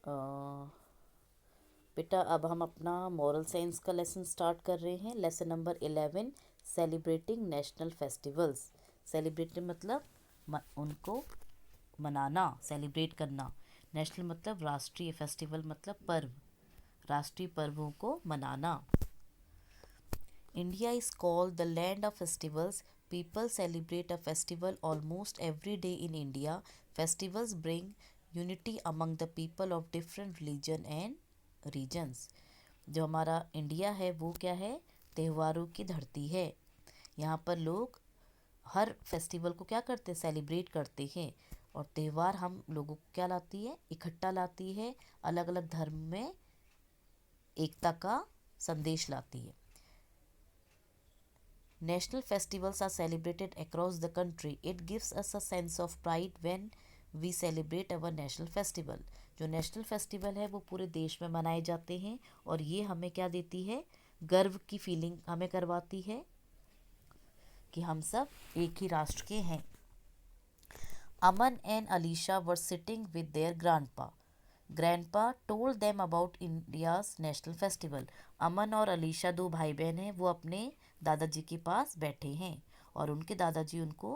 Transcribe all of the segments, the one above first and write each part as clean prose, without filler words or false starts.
अ, बेटा अब हम अपना मॉरल साइंस का लेसन स्टार्ट कर रहे हैं। Lesson number 11, celebrating national festivals. Celebrate मतलब उनको मनाना, सेलिब्रेट करना। नेशनल मतलब राष्ट्रीय, फेस्टिवल मतलब पर्व, राष्ट्रीय पर्वों को मनाना। India is called the land of festivals. People celebrate a festival almost every day in India. Festivals bring unity among the people of different religion and regions. जो हमारा इंडिया है वो क्या है? त्योहारों की धरती है। यहाँ पर लोग हर फेस्टिवल को क्या करते हैं? सेलिब्रेट करते हैं। और त्यौहार हम लोगों को क्या लाती है? इकट्ठा लाती है। अलग अलग धर्म में एकता का संदेश लाती है। National festivals are celebrated across the country. It gives us a sense of pride when we celebrate our national festival. जो नेशनल फेस्टिवल है वो पूरे देश में मनाए जाते हैं और ये हमें क्या देती है? गर्व की फीलिंग हमें करवाती है कि हम सब एक ही राष्ट्र के हैं। Aman and Alisha were sitting with their grandpa. Grandpa told them about India's national festival. अमन और अलीशा दो भाई बहन हैं, वो अपने दादाजी के पास बैठे हैं और उनके दादाजी उनको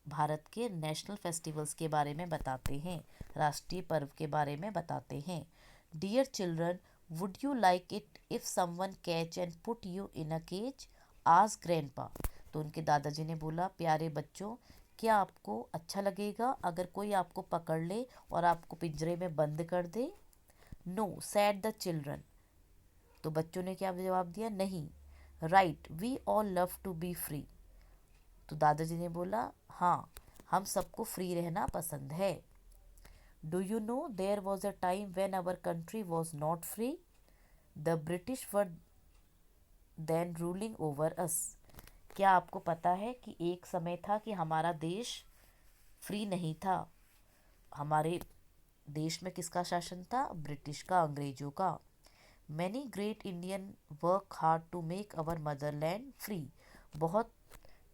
भारत के नेशनल फेस्टिवल्स के बारे में बताते हैं, राष्ट्रीय पर्व के बारे में बताते हैं। Dear children, would you like it if someone catch and put you in a cage? Asked grandpa. तो उनके दादाजी ने बोला, प्यारे बच्चों, क्या आपको अच्छा लगेगा अगर कोई आपको पकड़ ले और आपको पिंजरे में बंद कर दे? No, said the children. तो बच्चों ने क्या जवाब दिया? नहीं। Right, we all love to be free. तो दादाजी ने बोला, हाँ, हम सबको फ्री रहना पसंद है। Do you know there was a time when our country was not free? The British were then ruling over us. क्या आपको पता है कि एक समय था कि हमारा देश फ्री नहीं था? हमारे देश में किसका शासन था? ब्रिटिश का, अंग्रेजों का। Many great Indian work hard to make our motherland free. बहुत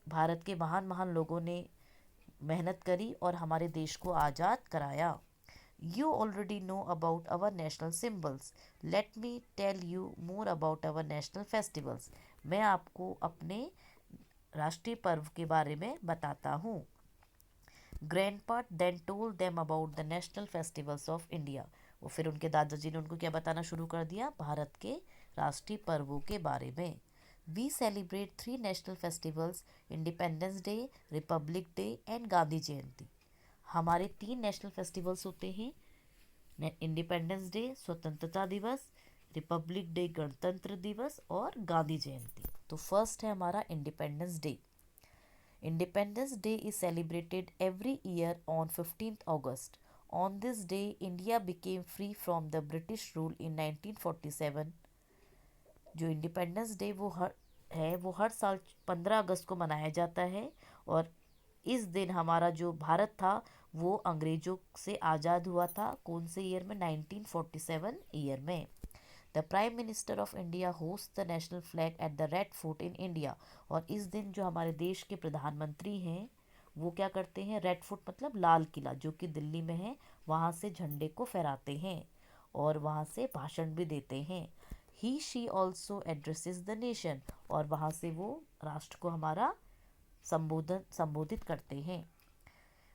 भारत के महान महान लोगों ने मेहनत करी और हमारे देश को आज़ाद कराया। You already know about our national symbols, let me tell you more about our national festivals. मैं आपको अपने राष्ट्रीय पर्व के बारे में बताता हूँ। Grandpa then told them about the national festivals of India. वो फिर उनके दादाजी ने उनको क्या बताना शुरू कर दिया? भारत के राष्ट्रीय पर्वों के बारे में। We celebrate 3 national festivals, independence day, Republic day and Gandhi Jayanti. हमारे 3 नेशनल फेस्टिवल्स होते हैं। इंडिपेंडेंस डे स्वतंत्रता दिवस, रिपब्लिक डे गणतंत्र दिवस और गांधी जयंती। तो फर्स्ट है हमारा independence day. Independence Day is celebrated every year on 15th August. On this day, India became free from the British rule in 1947. जो इंडिपेंडेंस डे वो हर साल 15 अगस्त को मनाया जाता है और इस दिन हमारा जो भारत था वो अंग्रेजों से आज़ाद हुआ था। कौन से ईयर में? 1947 ईयर में। The prime minister of India host the national flag at the red fort in India. और इस दिन जो हमारे देश के प्रधानमंत्री हैं वो क्या करते हैं? रेड फोर्ट मतलब लाल किला जो कि दिल्ली में है, वहाँ से झंडे को फहराते हैं और वहाँ से भाषण भी देते हैं। He she also addresses the nation. और वहाँ से वो राष्ट्र को हमारा संबोधित करते हैं।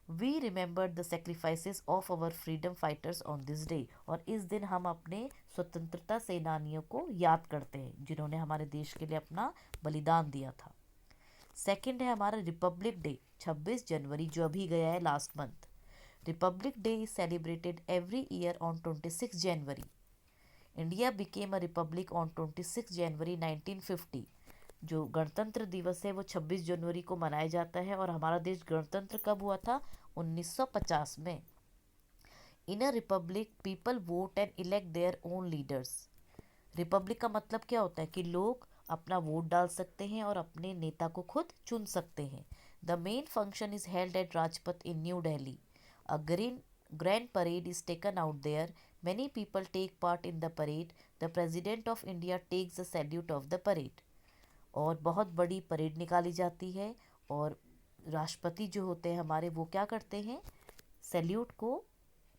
We remember the sacrifices of our freedom fighters on this day. और इस दिन हम अपने स्वतंत्रता सेनानियों को याद करते हैं जिन्होंने हमारे देश के लिए अपना बलिदान दिया था। सेकंड है हमारा रिपब्लिक डे, 26 जनवरी जो अभी गया है last month. Republic day is celebrated every year on 26 January. India became a republic on 26 जनवरी 1950। जो गणतंत्र दिवस है वो 26 जनवरी को मनाया जाता है और हमारा देश गणतंत्र कब हुआ था? 1950 में। In a republic people vote and elect their own leaders. Republic का मतलब क्या होता है? कि लोग अपना वोट डाल सकते हैं और अपने नेता को खुद चुन सकते हैं। The main function is held at Rajpath in New Delhi. A grand parade is taken out there. Many people take part in the parade. The President of India takes the salute of the parade. और बहुत बड़ी parade निकाली जाती है और राष्ट्रपति जो होते हैं हमारे वो क्या करते हैं? सैल्यूट को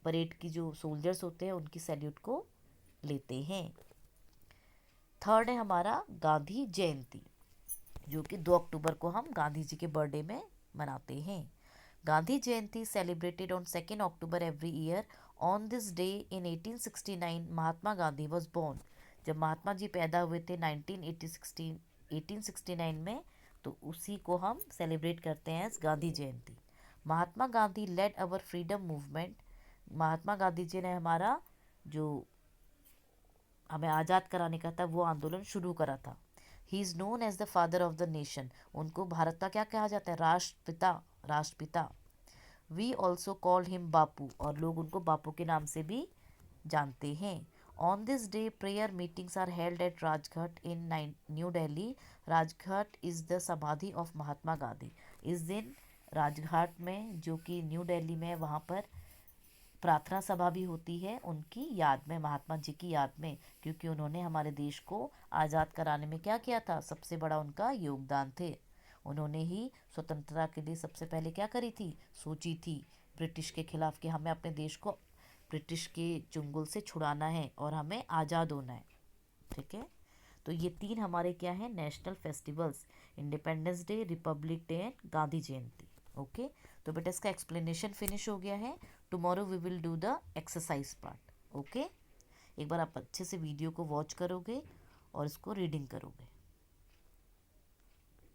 परेड की जो सोल्जर्स होते हैं उनकी सैल्यूट को लेते हैं। थर्ड है हमारा गांधी जयंती, जो कि 2 अक्टूबर को हम गांधी जी के बर्थडे में मनाते हैं। Gandhi Jayanti celebrated on 2 October every year. On this day in 1869 Mahatma Gandhi was born. जब महात्मा जी पैदा हुए थे 1869 में, तो उसी को हम सेलिब्रेट करते हैं as Gandhi Jayanti. Mahatma Gandhi led our freedom movement. Mahatma Gandhi ji ने हमारा जो हमें आज़ाद कराने का था वो आंदोलन शुरू करा था। He is known as the father of the nation. उनको भारत का क्या कहा जाता है? राष्ट्रपिता, राष्ट्रपिता। We also called him Bapu, और लोग उनको बापू के नाम से भी जानते हैं। On this day prayer meetings are held at Rajghat in New Delhi. Rajghat is the samadhi of Mahatma Gandhi. इस दिन राजघाट में, जो कि न्यू दिल्ली में, वहाँ पर प्रार्थना सभा भी होती है उनकी याद में, महात्मा जी की याद में, क्योंकि उन्होंने हमारे देश को आज़ाद कराने में क्या किया था? सबसे बड़ा उनका योगदान थे। उन्होंने ही स्वतंत्रता के लिए सबसे पहले क्या करी थी? सोची थी ब्रिटिश के खिलाफ कि हमें अपने देश को ब्रिटिश के चुंगल से छुड़ाना है और हमें आज़ाद होना है। ठीक है, तो ये 3 हमारे क्या है national festivals: independence day, Republic day and Gandhi Jayanti. Okay, तो बेटा इसका एक्सप्लेनेशन फिनिश हो गया है। Tomorrow we will do the exercise part. Okay, एक बार आप अच्छे से वीडियो को वॉच करोगे और इसको रीडिंग करोगे।